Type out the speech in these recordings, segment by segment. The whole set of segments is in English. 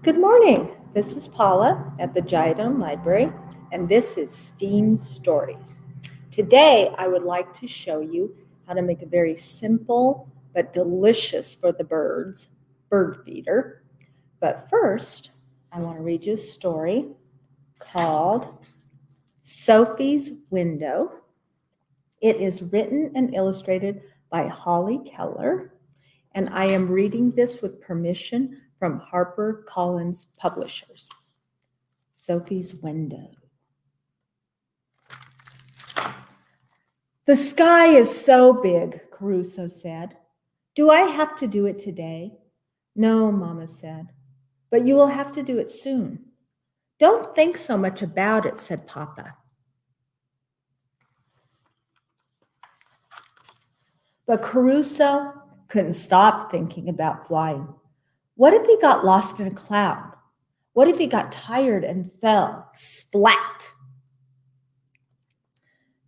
Good morning. This is Paula at the Jidon Library, and this is S.T.E.A.M Stories. Today, I would like to show you how to make a very simple but delicious for the birds bird feeder. But first, I want to read you a story called Sophie's Window. It is written and illustrated by Holly Keller, and I am reading this with permission from HarperCollins Publishers. Sophie's Window. The sky is so big, Caruso said. Do I have to do it today? No, Mama said, but you will have to do it soon. Don't think so much about it, said Papa. But Caruso couldn't stop thinking about flying. What if he got lost in a cloud? What if he got tired and fell? Splat!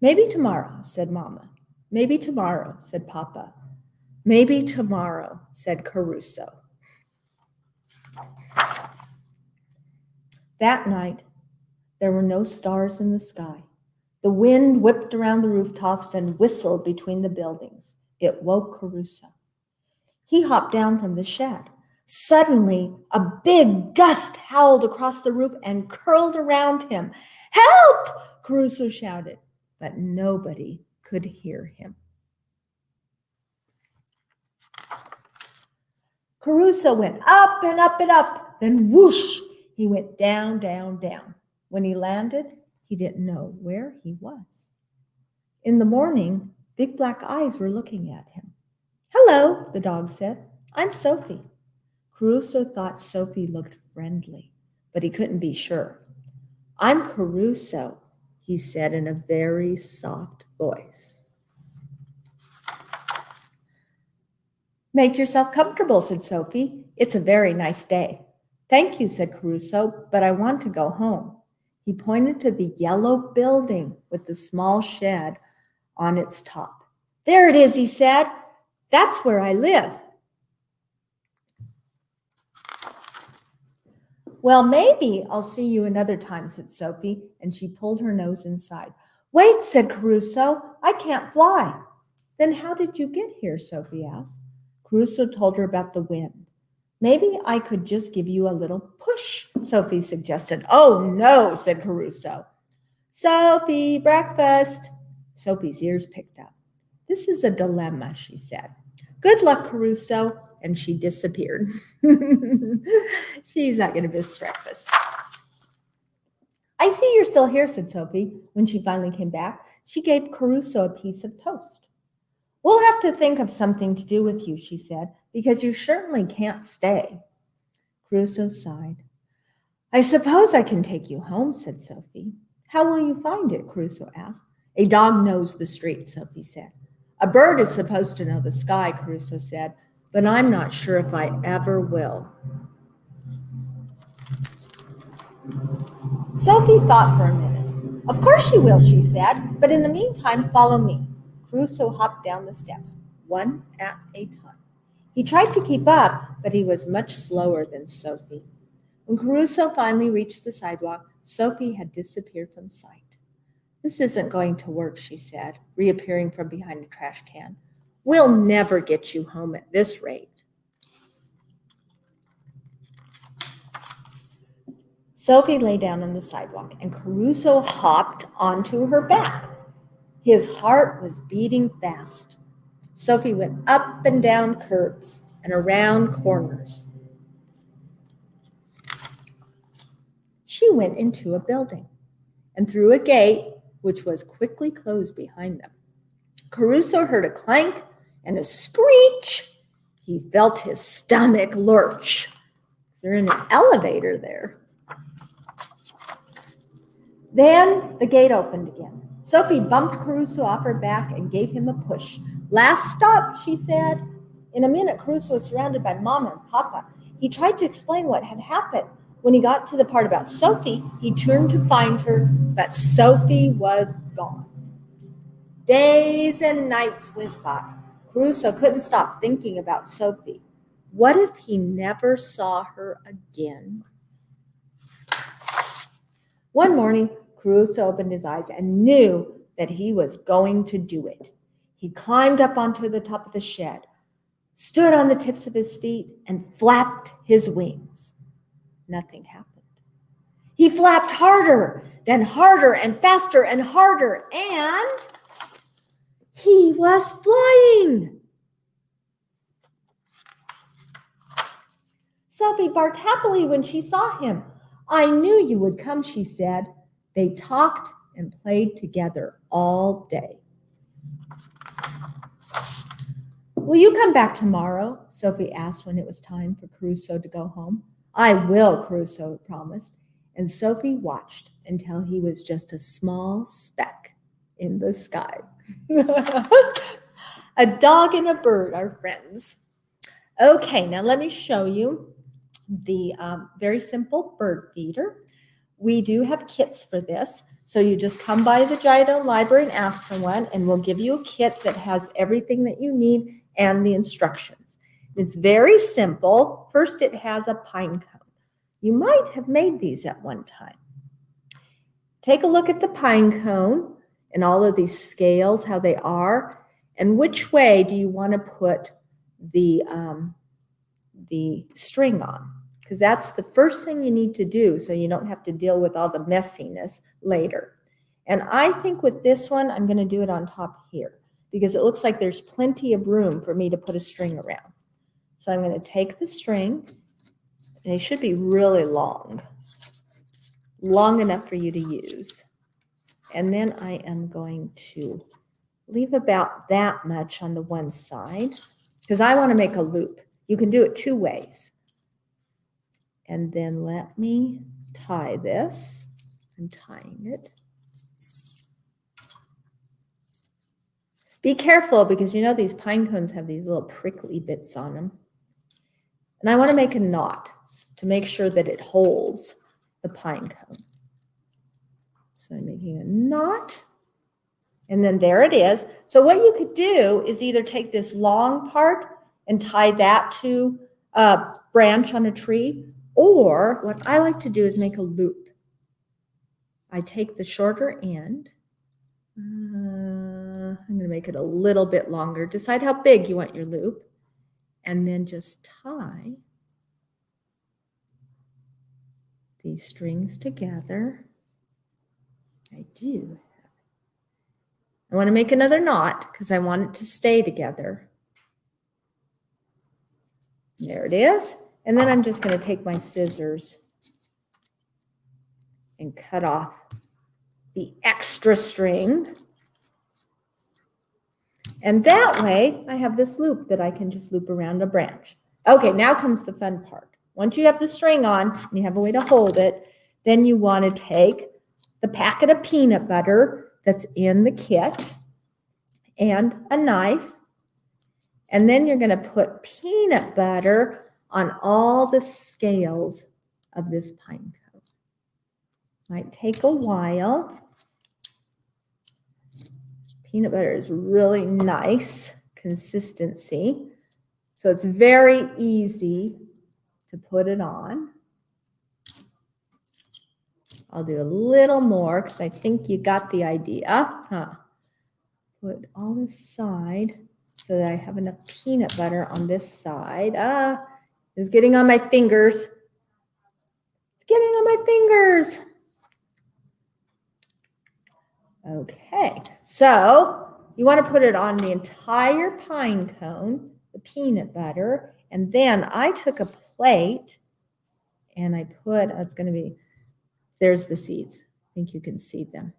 Maybe tomorrow, said Mama. Maybe tomorrow, said Papa. Maybe tomorrow, said Caruso. That night, there were no stars in the sky. The wind whipped around the rooftops and whistled between the buildings. It woke Caruso. He hopped down from the shed. Suddenly, a big gust howled across the roof and curled around him. Help! Caruso shouted, but nobody could hear him. Caruso went up and up and up, then whoosh, he went down, down, down. When he landed, he didn't know where he was. In the morning, big black eyes were looking at him. Hello, the dog said. I'm Sophie. Caruso thought Sophie looked friendly, but he couldn't be sure. I'm Caruso, he said in a very soft voice. Make yourself comfortable, said Sophie. It's a very nice day. Thank you, said Caruso, but I want to go home. He pointed to the yellow building with the small shed on its top. There it is, he said. That's where I live. Well, maybe I'll see you another time, said Sophie, and she pulled her nose inside. Wait, said Caruso, I can't fly. Then how did you get here, Sophie asked. Caruso told her about the wind. Maybe I could just give you a little push, Sophie suggested. Oh, no, said Caruso. Sophie, breakfast. Sophie's ears picked up. This is a dilemma, she said. Good luck, Caruso. And she disappeared. She's not going to miss breakfast. I see you're still here, said Sophie. When she finally came back, she gave Caruso a piece of toast. We'll have to think of something to do with you, she said, because you certainly can't stay. Caruso sighed. I suppose I can take you home, said Sophie. How will you find it? Caruso asked. A dog knows the street, Sophie said. A bird is supposed to know the sky, Caruso said, but I'm not sure if I ever will. Sophie thought for a minute. Of course you will, she said, but in the meantime, follow me. Caruso hopped down the steps, one at a time. He tried to keep up, but he was much slower than Sophie. When Caruso finally reached the sidewalk, Sophie had disappeared from sight. This isn't going to work, she said, reappearing from behind a trash can. We'll never get you home at this rate. Sophie lay down on the sidewalk, and Caruso hopped onto her back. His heart was beating fast. Sophie went up and down curbs and around corners. She went into a building and through a gate, which was quickly closed behind them. Caruso heard a clank and a screech. He felt his stomach lurch. They're in an elevator there. Then the gate opened again. Sophie bumped Caruso off her back and gave him a push. Last stop, she said. In a minute, Caruso was surrounded by Mama and Papa. He tried to explain what had happened. When he got to the part about Sophie, he turned to find her, but Sophie was gone. Days and nights went by. Caruso couldn't stop thinking about Sophie. What if he never saw her again? One morning, Crusoe opened his eyes and knew that he was going to do it. He climbed up onto the top of the shed, stood on the tips of his feet, and flapped his wings. Nothing happened. He flapped harder, then harder and faster and harder, and he was flying. Sophie barked happily when she saw him. I knew you would come, she said. They talked and played together all day. Will you come back tomorrow? Sophie asked when it was time for Crusoe to go home. I will, Crusoe promised, and Sophie watched until he was just a small speck in the sky. A dog and a bird are friends. Okay, now let me show you the very simple bird feeder. We do have kits for this, so you just come by the Jaido Library and ask for one, and we'll give you a kit that has everything that you need and the instructions. It's very simple. First, it has a pine cone. You might have made these at one time. Take a look at the pine cone and all of these scales, how they are, and which way do you want to put the string on, because that's the first thing you need to do so you don't have to deal with all the messiness later. And I think with this one, I'm going to do it on top here because it looks like there's plenty of room for me to put a string around. So I'm going to take the string, and it should be really long enough for you to use. And then I am going to leave about that much on the one side because I want to make a loop. You can do it two ways. And then let me tie this. I'm tying it. Be careful because you know these pine cones have these little prickly bits on them. And I want to make a knot to make sure that it holds the pine cone. So I'm making a knot. And then there it is. So what you could do is either take this long part and tie that to a branch on a tree, or what I like to do is make a loop. I take the shorter end. I'm going to make it a little bit longer. Decide how big you want your loop. And then just tie these strings together. I want to make another knot because I want it to stay together. There it is. And then I'm just going to take my scissors and cut off the extra string. And that way I have this loop that I can just loop around a branch. Okay, now comes the fun part. Once you have the string on and you have a way to hold it, then you want to take the packet of peanut butter that's in the kit and a knife. And then you're going to put peanut butter on all the scales of this pine cone. Might take a while. Peanut butter is really nice consistency. So it's very easy to put it on. I'll do a little more because I think you got the idea. Put all this side so that I have enough peanut butter on this side. It's getting on my fingers. It's getting on my fingers. Okay, so you want to put it on the entire pine cone, the peanut butter, and then I took a plate and I put, it's going to be, there's the seeds. I think you can see them.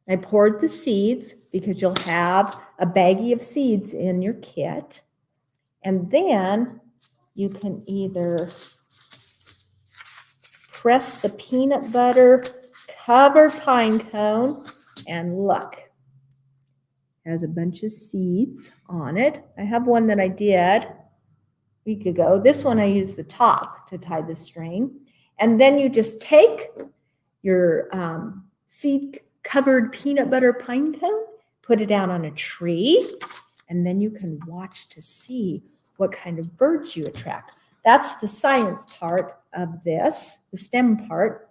I poured the seeds because you'll have a baggie of seeds in your kit. And then you can either press the peanut butter covered pine cone and look, it has a bunch of seeds on it. I have one that I did a week ago. This one I used the top to tie the string. And then you just take your seed covered peanut butter pine cone, put it down on a tree, and then you can watch to see what kind of birds you attract. That's the science part of this. The STEM part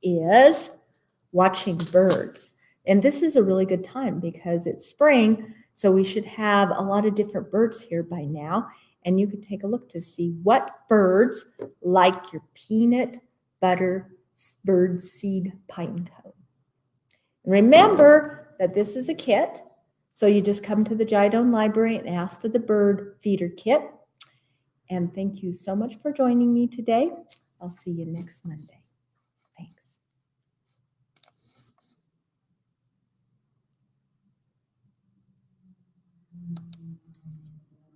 is watching birds. And this is a really good time because it's spring, so we should have a lot of different birds here by now. And you can take a look to see what birds like your peanut butter bird seed pine cone. And remember that this is a kit, so you just come to the Jidon Library and ask for the bird feeder kit. And thank you so much for joining me today. I'll see you next Monday.